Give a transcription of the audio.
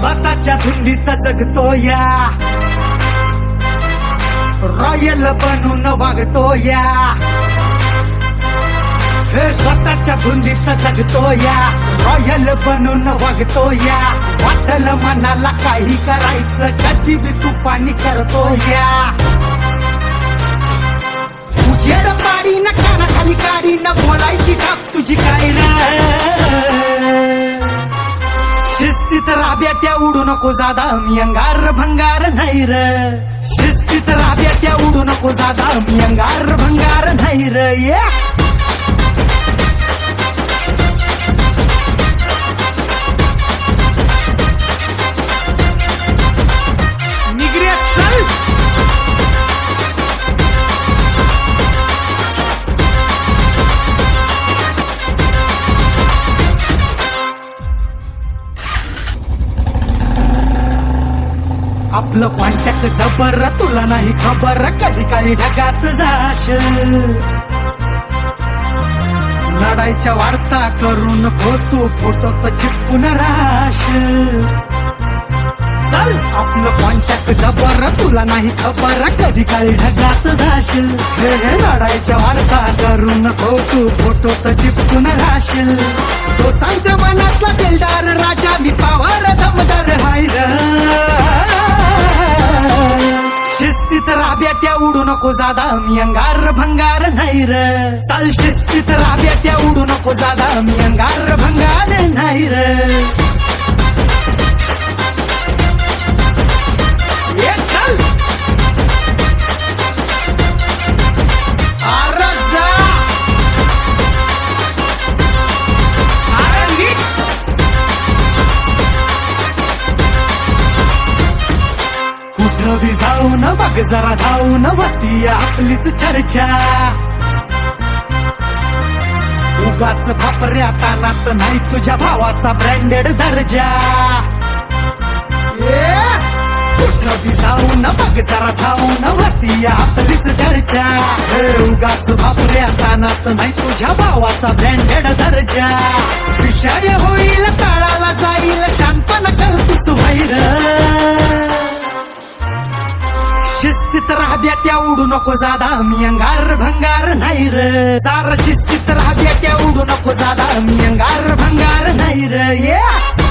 स्वतःच्या धुंदीत जगतो या, रॉयल बनून वागतो या, हे स्वतःच्या धुंदीत जगतो या, रॉयल बनून वागतो या. वाटल मनाला काही करायचं कधी बी तुफानी करतो या. उजेड पाडी न कानाखाली काढी न बोलायची ठाप तुझी काय रे. शिस्तीत राब्याट्या उडू नको जादा मी अंगार भंगार नाही र. शिस्तीत राब्याट्या उडू नको जादा मी अंगार भंगार नाही र. आपलं कॉन्टॅक्ट जबर तुला नाही खबर कधी काही ढगात जाशील. लढाईच्या वार्ता करून फोटो फोटोत चिपकून राहशील. चल आपलं कॉन्टॅक्ट जबर तुला नाही खबर कधी काही ढगात जाशील. लढाईच्या वार्ता करून फोटो फोटोत चिपकून राहशील. दोस्तांच्या मनातला दिलदार राजा मी पावर दमदार हाय र. शिस्तीत राब्याट्या उडू नको जादा मी अंगार भंगार नाही र. चाल शिस्तीत राब्याट्या उडू नको जादा मी अंगार भंगार नाही र. ये चल आरजा आरंगी कुठं बी जाऊन बघ जरा धावून वती आपलीच चर्चा. उगाच भापऱ्या तानात नाही तुझ्या भावाचा ब्रँडेड दर्जा. कुठं बी जाऊन बघ जरा धावून वती आपलीच चर्चा. उगाच भापऱ्या तानात नाही तुझ्या भावाचा ब्रँडेड दर्जा. विषय होईल तळाला जाईल शांतपण करतोस बाहेर. शिस्तीत राब्याट्या उडू नको जादा मी अंगार भंगार नाही र. सार शिस्तीत राब्याट्या उडू नको जादा मी अंगार भंगार नाही र.